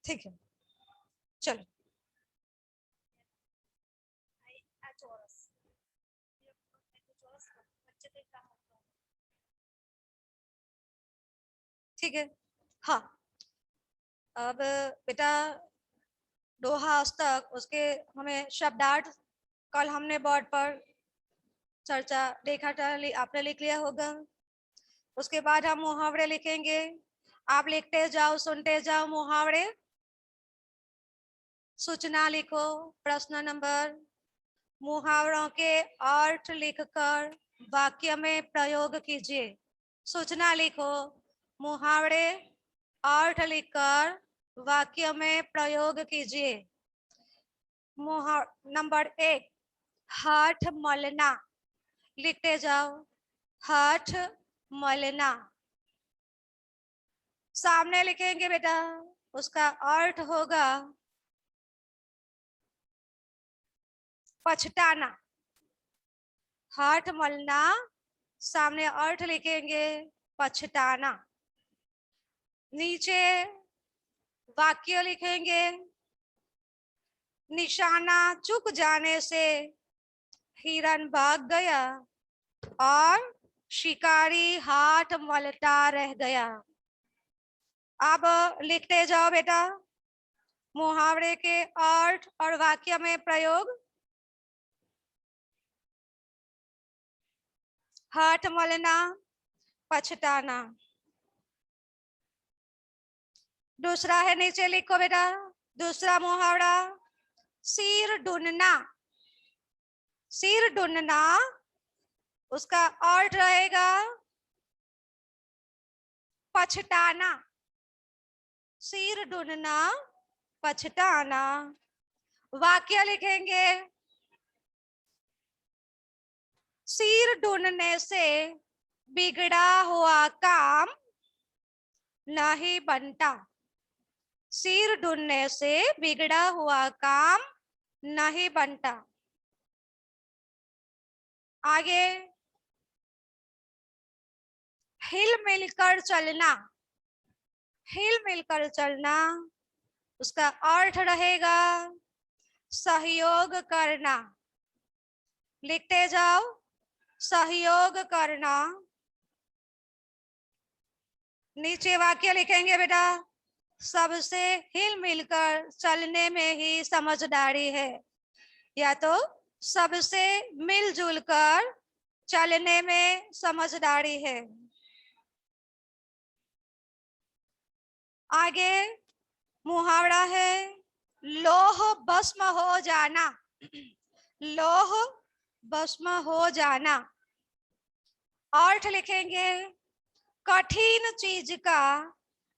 ठीक है, चलो। ठीक है। हाँ, अब बेटा दोहा अष्टक उसके हमें शब्दार्थ कल हमने बोर्ड पर चर्चा देखा था, आपने लिख लिया होगा। उसके बाद हम मुहावरे लिखेंगे। आप लिखते जाओ, सुनते जाओ मुहावरे। सूचना लिखो। प्रश्न नंबर, मुहावरों के अर्थ लिखकर वाक्य में प्रयोग कीजिए। सूचना लिखो, मुहावरे अर्थ लिखकर वाक्य में प्रयोग कीजिए। नंबर 1, हाथ मलना। लिखते जाओ, हाथ मलना। सामने लिखेंगे बेटा, उसका अर्थ होगा पछताना। हाथ मलना, सामने अर्थ लिखेंगे पछताना। नीचे वाक्य लिखेंगे, निशाना चूक जाने से हिरन भाग गया और शिकारी हाथ मलता रह गया। अब लिखते जाओ बेटा, मुहावरे के अर्थ और वाक्य में प्रयोग। हाथ मलना, पछताना। दूसरा है, नीचे लिखो बेटा, दूसरा मुहावरा, सिर ढूंढना। सिर ढूंढना, उसका अर्थ रहेगा पछताना। सिर ढूंढना, पछताना। वाक्य लिखेंगे, सिर ढूंढने से बिगड़ा हुआ काम नहीं बनता। सिर ढूंढने से बिगड़ा हुआ काम नहीं बनता। आगे, हिल मिलकर चलना। हिल मिलकर चलना, उसका अर्थ रहेगा सहयोग करना। लिखते जाओ, सहयोग करना। नीचे वाक्य लिखेंगे बेटा, सबसे हिल मिलकर चलने में ही समझदारी है, या तो सबसे मिलजुल कर चलने में समझदारी है। आगे मुहावरा है, लोह भस्म हो जाना। लोह भस्म हो जाना, अर्थ लिखेंगे कठिन चीज का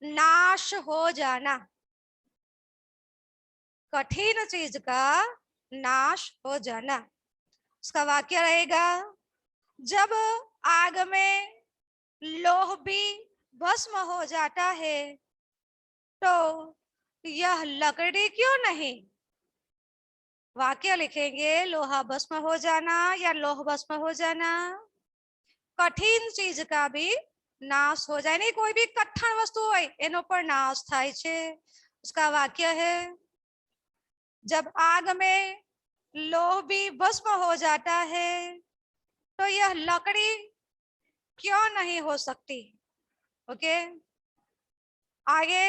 नाश हो जाना। कठिन चीज का नाश हो जाना। उसका वाक्य रहेगा, जब आग में लोह भी भस्म हो जाता है तो यह लकड़ी क्यों नहीं। वाक्य लिखेंगे, लोहा भस्म हो जाना या लोह भस्म हो जाना। कठिन चीज का भी नाश हो जाए, नहीं कोई भी कठिन वस्तु હોય એનો પર નાશ થાય છે। उसका वाक्य है, जब आग में लोह भी भस्म हो जाता है तो यह लकड़ी क्यों नहीं हो सकती। ओके, आगे।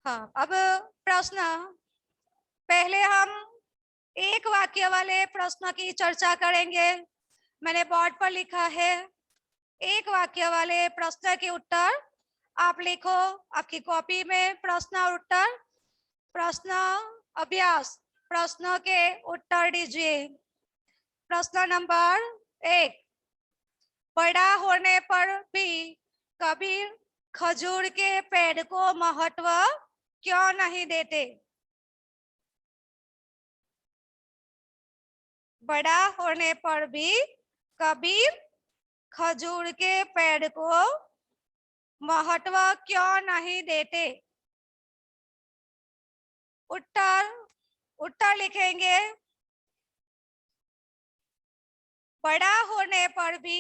हाँ, अब प्रश्न, पहले हम एक वाक्य वाले प्रश्न की चर्चा करेंगे। मैंने बोर्ड पर लिखा है, एक वाक्य वाले प्रश्न के उत्तर आप लिखो आपकी कॉपी में। प्रश्न और उत्तर, प्रश्न अभ्यास, प्रश्नों के उत्तर दीजिए। प्रश्न नंबर 1, बड़ा होने पर भी कभी खजूर के पेड़ को महत्व क्यों नहीं देते। बड़ा होने पर भी कबीर खजूर के पेड़ को महत्व क्यों नहीं देते। उत्तर, उत्तर लिखेंगे, बड़ा होने पर भी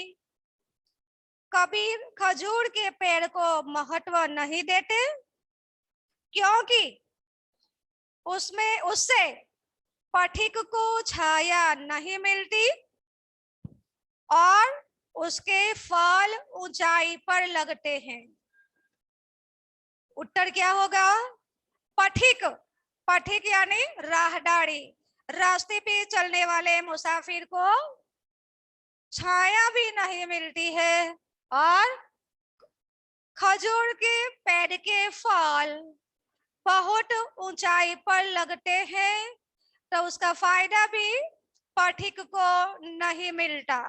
कबीर खजूर के पेड़ को महत्व नहीं देते क्योंकि उससे पथिक को छाया नहीं मिलती और उसके फल ऊंचाई पर लगते हैं। उत्तर क्या होगा? पथिक। पथिक यानी राहदारी, रास्ते पे चलने वाले मुसाफिर को छाया भी नहीं मिलती है और खजूर के पेड़ के फल बहुत ऊंचाई पर लगते हैं तो उसका फायदा भी पथिक को नहीं मिलता।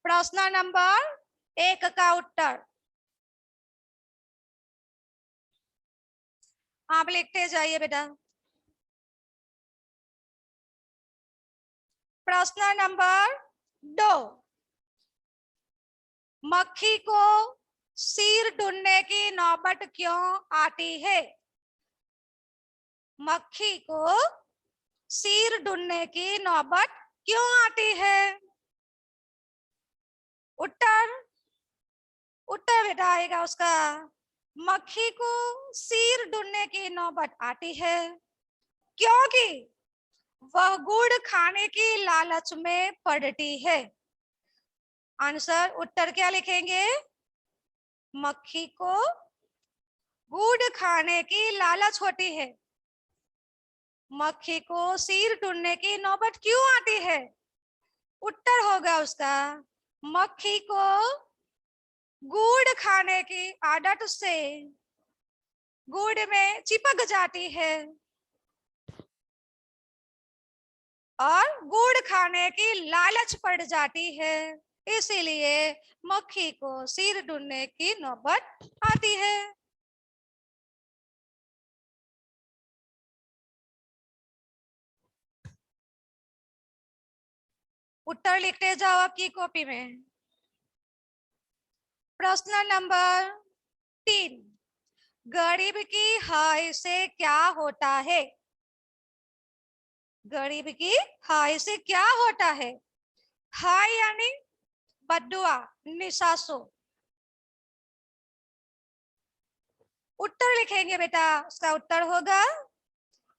प्रश्न नंबर 1 का उत्तर आप लिखते जाइए बेटा। प्रश्न नंबर 2, मक्खी को सिर ढूंढने की नौबत क्यों आती है? मक्खी को सिर ढूंढने की नौबत क्यों आती है? उत्तर बेटा आएगा उसका, मक्खी को सिर ढूंढने की नौबत आती है क्योंकि वह गुड़ खाने की लालच में पड़ती है। आंसर उत्तर क्या लिखेंगे? मक्खी को गुड़ खाने की लालच होती है। मक्खी को सिर ढूंढने की नौबत क्यों आती है? उत्तर होगा उसका, मक्खी को गुड़ खाने की आदत से गुड़ में चिपक जाती है और गुड़ खाने की लालच पड़ जाती है, इसीलिए मक्खी को सिर ढूंढने की नौबत आती है। उत्तर लिखते जाओ आपकी कॉपी में। प्रश्न नंबर 3, गरीब की हाय से क्या होता है? गरीब की हाय से क्या होता है? हाय यानी बद्दुआ, निशासो। उत्तर लिखेंगे बेटा, उसका उत्तर होगा,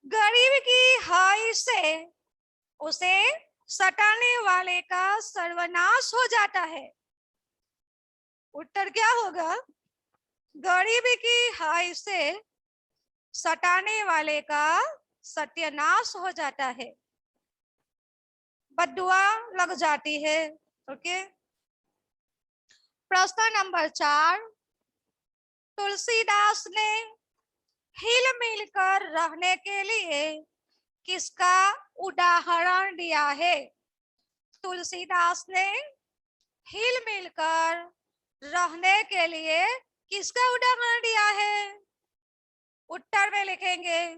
गरीब की हाय से उसे सताने वाले का सर्वनाश हो जाता है। उत्तर क्या होगा? गरीब की हाय से सताने वाले का सत्यानाश हो जाता है, बद्दुआ लग जाती है। ओके। प्रश्न नंबर 4, तुलसीदास ने हिल मिलकर रहने के लिए किसका उदाहरण दिया है? तुलसीदास ने हिल मिलकर रहने के लिए किसका उदाहरण दिया है? उत्तर में लिखेंगे,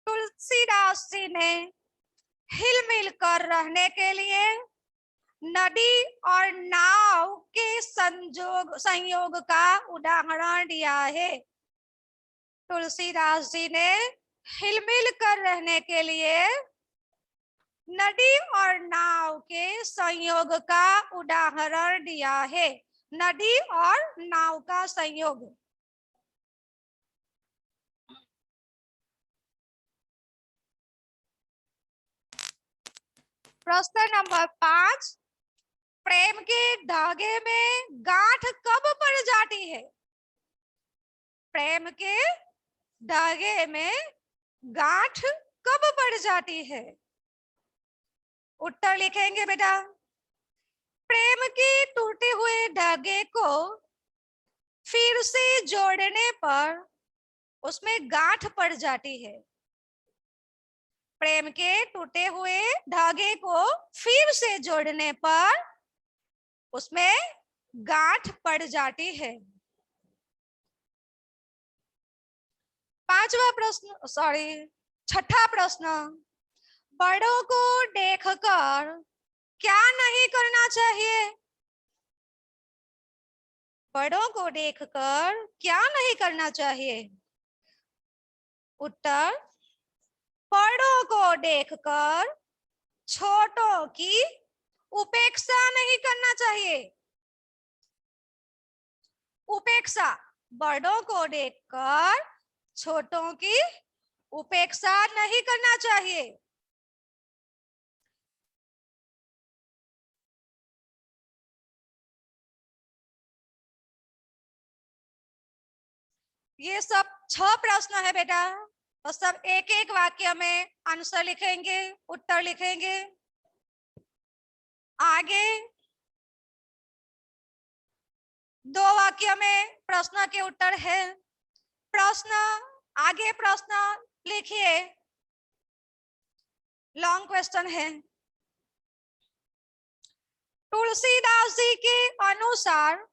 तुलसीदास जी ने हिल मिलकर रहने के लिए नदी और नाव के संयोग का उदाहरण दिया है। तुलसीदास जी ने हिलमिल कर रहने के लिए नदी और नाव के संयोग का उदाहरण दिया है। नदी और नाव का संयोग। प्रश्न नंबर 5, प्रेम के धागे में गांठ कब पड़ जाती है? प्रेम के धागे में गांठ कब पड़ जाती है? उत्तर लिखेंगे बेटा, प्रेम के टूटे हुए धागे को फिर से जोड़ने पर उसमें गांठ पड़ जाती है। प्रेम के टूटे हुए धागे को फिर से जोड़ने पर उसमें गांठ पड़ जाती है। 6ठा प्रश्न, बड़ों को देखकर क्या नहीं करना चाहिए? बड़ों को देखकर क्या नहीं करना चाहिए? उत्तर, बड़ों को देखकर छोटों की उपेक्षा नहीं करना चाहिए। उपेक्षा, बड़ों को देखकर छोटों की उपेक्षा नहीं करना चाहिए। ये सब 6 प्रश्न है बेटा, और सब एक एक वाक्य में आंसर लिखेंगे, उत्तर लिखेंगे। आगे 2 वाक्य में प्रश्न के उत्तर है। प्रश्न, आगे प्रश्न लिखिए, लॉन्ग क्वेश्चन है। तुलसीदास जी के अनुसार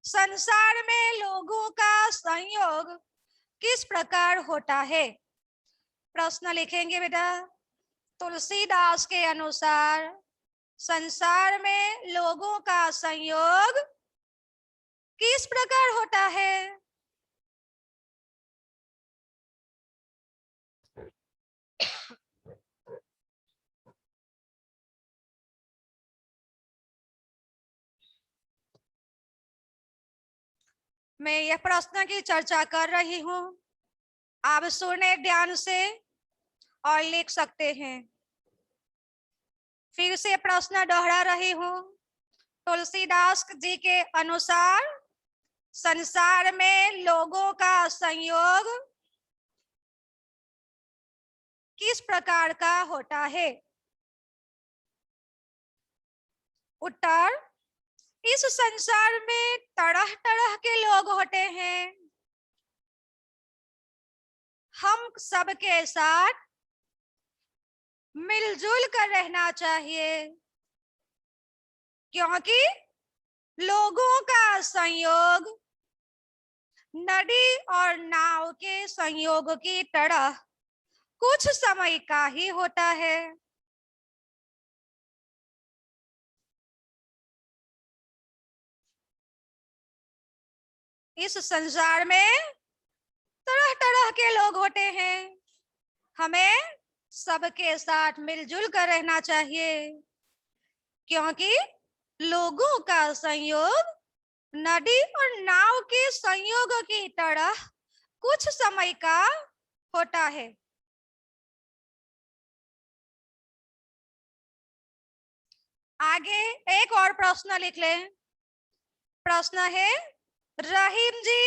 संसार में लोगों का संयोग किस प्रकार होता है? प्रश्न लिखेंगे बेटा। तुलसीदास के अनुसार संसार में लोगों का संयोग किस प्रकार होता है? मैं यह प्रश्न की चर्चा कर रही हूं, आप सुने ध्यान से और लिख सकते हैं। फिर से प्रश्न दोहरा रही हूं। तुलसीदास जी के अनुसार संसार में लोगों का संयोग किस प्रकार का होता है? उत्तर, इस संसार में तरह तरह के लोग होते हैं। हम सबके साथ मिलजुल कर रहना चाहिए, क्योंकि लोगों का संयोग नदी और नाव के संयोग की तरह कुछ समय का ही होता है। इस संसार में तरह तरह के लोग होते हैं, हमें सबके साथ मिलजुल कर रहना चाहिए, क्योंकि लोगों का संयोग नदी और नाव के संयोग की तरह कुछ समय का होता है। आगे एक और प्रश्न लिख लें। प्रश्न है, रहीम जी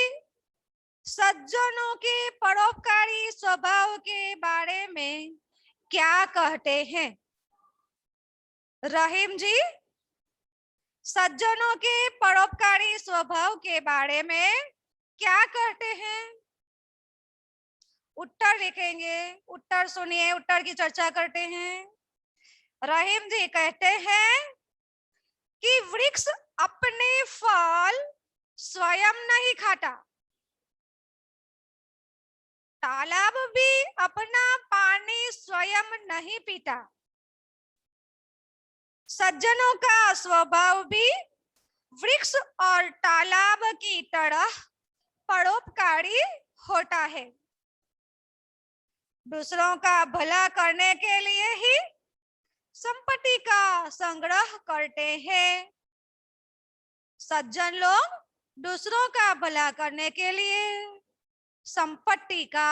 सज्जनों के परोपकारी स्वभाव के बारे में क्या कहते हैं? रहीम जी सज्जनों के परोपकारी स्वभाव के बारे में क्या कहते हैं? उत्तर लिखेंगे, उत्तर सुनिए, उत्तर की चर्चा करते हैं। रहीम जी कहते हैं कि वृक्ष अपने फल स्वयं नहीं खाता, तालाब भी अपना पानी स्वयं नहीं पीता, सज्जनों का स्वभाव भी वृक्ष और तालाब की तरह परोपकारी होता है। दूसरों का भला करने के लिए ही संपत्ति का संग्रह करते हैं। सज्जन लोग दूसरों का भला करने के लिए संपत्ति का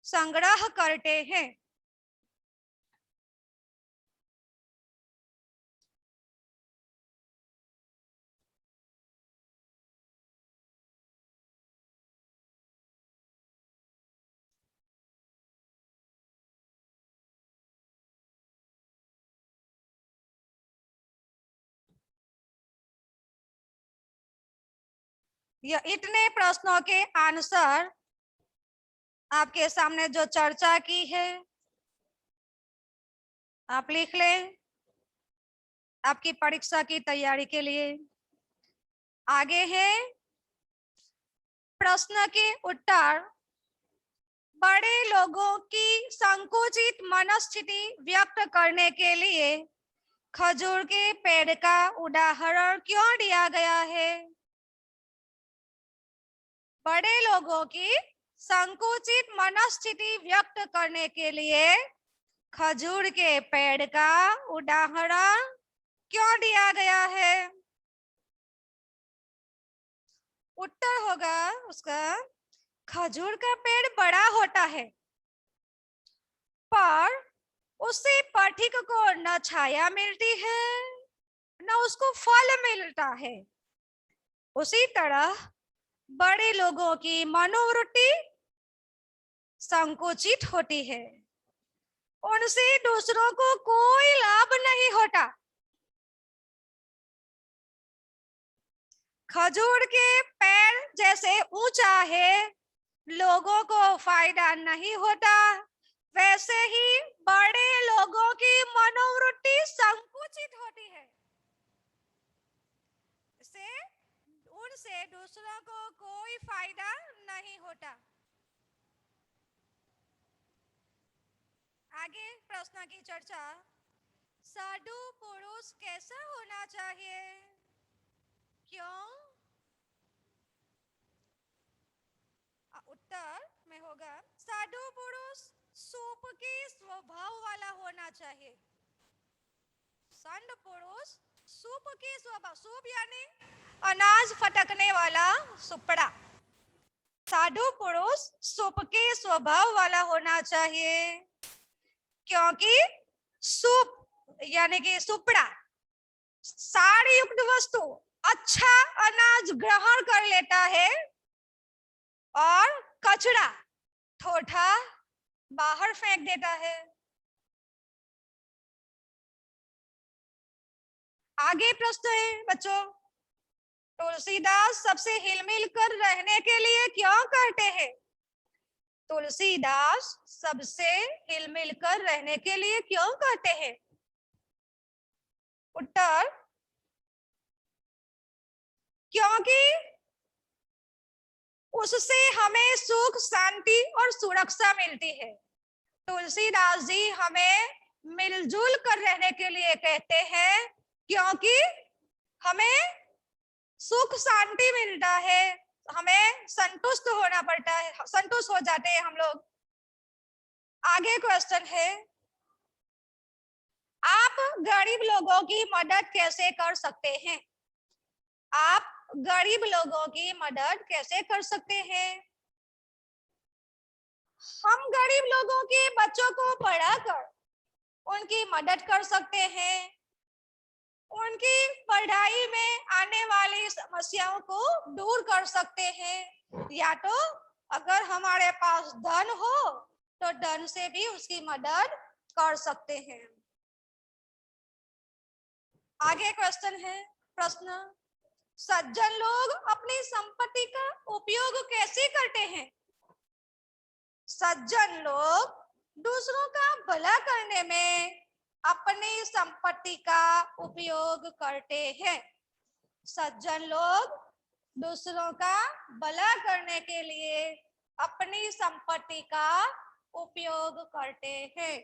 संग्रह करते हैं। यह इतने प्रश्नों के आंसर आपके सामने जो चर्चा की है आप लिख लें आपकी परीक्षा की तैयारी के लिए। आगे है प्रश्न के उत्तर। बड़े लोगों की संकुचित मनस्थिति व्यक्त करने के लिए खजूर के पेड़ का उदाहरण क्यों दिया गया है? बड़े लोगों की संकुचित मनस्थिति व्यक्त करने के लिए खजूर के पेड़ का उदाहरण क्यों दिया गया है? उत्तर होगा उसका, खजूर का पेड़ बड़ा होता है पर उससे पथिक को न छाया मिलती है न उसको फल मिलता है। उसी तरह बड़े लोगों की मनोवृत्ति संकुचित होती है, उनसे दूसरों को कोई लाभ नहीं होता। खजूर के पेड़ जैसे ऊंचा है, लोगों को फायदा नहीं होता, वैसे ही बड़े लोगों की मनोवृत्ति संकुचित होती है, इससे उनसे दूसरों को कोई फायदा नहीं होता। आगे प्रश्न की चर्चा, साधु पुरुष कैसा होना चाहिए, क्यों? उत्तर में होगा, साधु पुरुष सूप के स्वभाव वाला होना चाहिए। संत पुरुष सूप के स्वभाव, सूप यानी अनाज फटकने वाला सुपड़ा। साधु पुरुष सूप के स्वभाव वाला होना चाहिए, क्योंकि सूप यानी कि सुपड़ा सार युक्त वस्तु अच्छा अनाज ग्रहण कर लेता है और कचरा ठोठा बाहर फेंक देता है। आगे प्रश्न है बच्चों, तुलसीदास सबसे हिलमिल कर रहने के लिए क्यों कहते हैं? तुलसीदास सबसे हिलमिल कर रहने के लिए क्यों कहते हैं? उत्तर, क्योंकि उससे हमें सुख शांति और सुरक्षा मिलती है। तुलसीदास जी हमें मिलजुल कर रहने के लिए कहते हैं, क्योंकि हमें सुख शांति मिलता है, हमें संतुष्ट होना पड़ता है, संतुष्ट हो जाते हैं हम लोग। आगे क्वेश्चन है, आप गरीब लोगों की मदद कैसे कर सकते हैं? आप गरीब लोगों की मदद कैसे कर सकते हैं? हम गरीब लोगों के बच्चों को पढ़ाकर उनकी मदद कर सकते हैं, उनकी पढ़ाई में आने वाली समस्याओं को दूर कर सकते हैं, या तो अगर हमारे पास धन हो तो धन से भी उसकी मदद कर सकते हैं। आगे क्वेश्चन है, प्रश्न, सज्जन लोग अपनी संपत्ति का उपयोग कैसे करते हैं? सज्जन लोग दूसरों का भला करने में अपनी संपत्ति का उपयोग करते हैं। सज्जन लोग दूसरों का भला करने के लिए अपनी संपत्ति का उपयोग करते हैं।